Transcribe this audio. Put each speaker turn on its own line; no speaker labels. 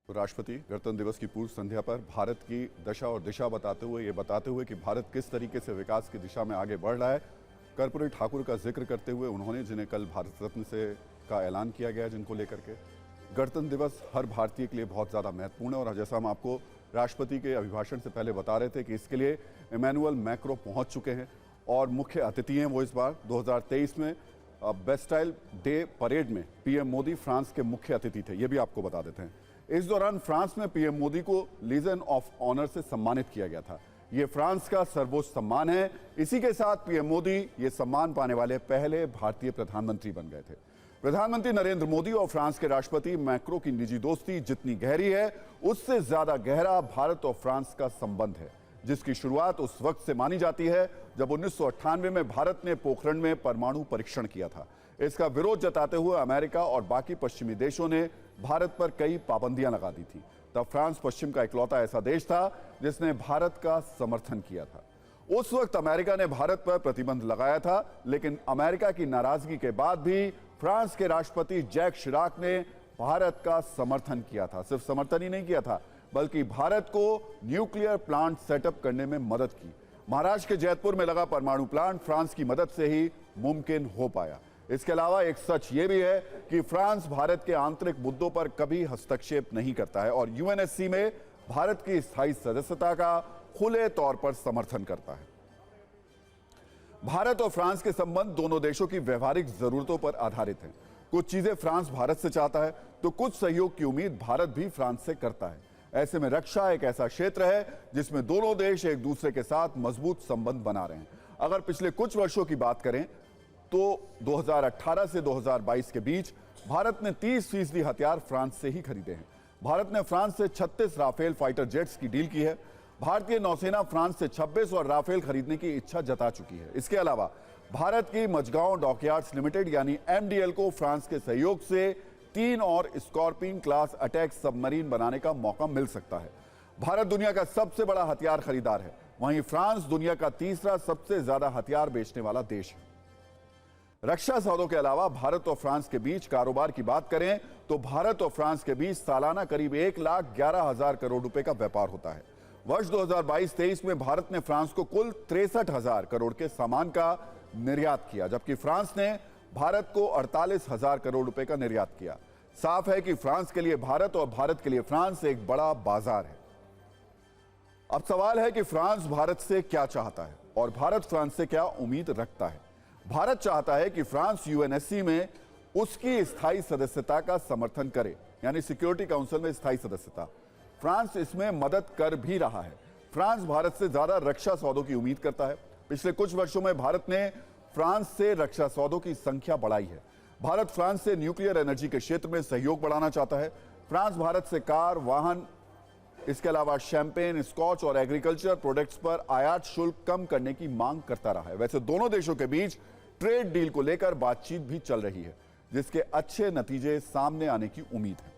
तो राष्ट्रपति गणतंत्र दिवस की पूर्व संध्या पर भारत की दशा और दिशा बताते हुए कि भारत किस तरीके से विकास की दिशा में आगे बढ़ रहा है, कर्पूरी ठाकुर का जिक्र करते हुए उन्होंने, जिन्हें कल भारत रत्न से का ऐलान किया गया, जिनको लेकर के गणतंत्र दिवस हर भारतीय के लिए बहुत ज़्यादा महत्वपूर्ण है। और जैसा हम आपको राष्ट्रपति के अभिभाषण से पहले बता रहे थे कि इसके लिए इमैनुअल मैक्रो पहुँच चुके हैं और मुख्य अतिथि हैं वो इस बार 2023 में बेस्टाइल डे परेड में पीएम मोदी फ्रांस के मुख्य अतिथि थे, ये भी आपको बता देते हैं। इस दौरान फ्रांस में पीएम मोदी को लीजन ऑफ ऑनर से सम्मानित किया गया था। ये फ्रांस का सर्वोच्च सम्मान है। इसी के साथ पीएम मोदी ये सम्मान पाने वाले पहले भारतीय प्रधानमंत्री बन गए थे। प्रधानमंत्री नरेंद्र मोदी और फ्रांस के राष्ट्रपति मैक्रो की निजी दोस्ती जितनी गहरी है, उससे ज्यादा गहरा भारत और फ्रांस का संबंध है, जिसकी शुरुआत उस वक्त से मानी जाती है जब 1998 में भारत ने पोखरण में परमाणु परीक्षण किया था। इसका विरोध जताते हुए अमेरिका और बाकी पश्चिमी देशों ने भारत पर कई पाबंदियां लगा दी थी। तब फ्रांस पश्चिम का इकलौता ऐसा देश था जिसने भारत का समर्थन किया था। उस वक्त अमेरिका ने भारत पर प्रतिबंध लगाया था, लेकिन अमेरिका की नाराजगी के बाद भी फ्रांस के राष्ट्रपति जैक शिराक ने भारत का समर्थन किया था। सिर्फ समर्थन ही नहीं किया था, बल्कि भारत को न्यूक्लियर प्लांट सेटअप करने में मदद की। महाराष्ट्र के जैतपुर में लगा परमाणु प्लांट फ्रांस की मदद से ही मुमकिन हो पाया। इसके अलावा एक सच ये भी है कि फ्रांस भारत के आंतरिक मुद्दों पर कभी हस्तक्षेप नहीं करता है और यूएनएससी में भारत की स्थायी सदस्यता का खुले तौर पर समर्थन करता है। भारत और फ्रांस के संबंध दोनों देशों की व्यवहारिक जरूरतों पर आधारित हैं। कुछ चीजें फ्रांस भारत से चाहता है तो कुछ सहयोग की उम्मीद भारत भी फ्रांस से करता है। ऐसे में रक्षा एक ऐसा क्षेत्र है जिसमें दोनों देश एक दूसरे के साथ मजबूत संबंध बना रहे हैं। अगर पिछले कुछ वर्षों की बात करें तो 2018 से 2022 के बीच भारत ने 30% हथियार फ्रांस से ही खरीदे हैं। भारत ने फ्रांस से 36 राफेल फाइटर जेट्स की डील की है। भारतीय नौसेना फ्रांस से 26 और राफेल खरीदने की इच्छा जता चुकी है। इसके अलावा भारत की मझगांव डॉकयार्ड्स लिमिटेड यानी एमडीएल को फ्रांस के सहयोग से 3 और स्कॉर्पियन क्लास अटैक सबमरीन बनाने का मौका मिल सकता है। भारत दुनिया का सबसे बड़ा हथियार खरीदार है, वहीं फ्रांस दुनिया का तीसरा सबसे ज्यादा हथियार बेचने वाला देश है। रक्षा सौदों के अलावा भारत और फ्रांस के बीच कारोबार की बात करें तो भारत और फ्रांस के बीच सालाना करीब 1,11,000 करोड़ रुपए का व्यापार होता है। वर्ष 2022-23 में भारत ने फ्रांस को कुल 63,000 करोड़ के सामान का निर्यात किया, जबकि फ्रांस ने भारत को 48,000 करोड़ रुपए का निर्यात किया। साफ है कि फ्रांस के लिए भारत और भारत के लिए फ्रांस एक बड़ा बाजार है। अब सवाल है कि फ्रांस भारत से क्या चाहता है और भारत फ्रांस से क्या उम्मीद रखता है। भारत चाहता है कि फ्रांस यूएनएससी में उसकी स्थायी सदस्यता का समर्थन करे, यानी सिक्योरिटी काउंसिल में स्थायी सदस्यता। फ्रांस इसमें मदद कर भी रहा है। फ्रांस भारत से ज्यादा रक्षा सौदों की उम्मीद करता है। पिछले कुछ वर्षों में भारत ने फ्रांस से रक्षा सौदों की संख्या बढ़ाई है। भारत फ्रांस से न्यूक्लियर एनर्जी के क्षेत्र में सहयोग बढ़ाना चाहता है। फ्रांस भारत से कार, वाहन, इसके अलावा शैंपेन, स्कॉच और एग्रीकल्चर प्रोडक्ट्स पर आयात शुल्क कम करने की मांग करता रहा है। वैसे दोनों देशों के बीच ट्रेड डील को लेकर बातचीत भी चल रही है, जिसके अच्छे नतीजे सामने आने की उम्मीद है।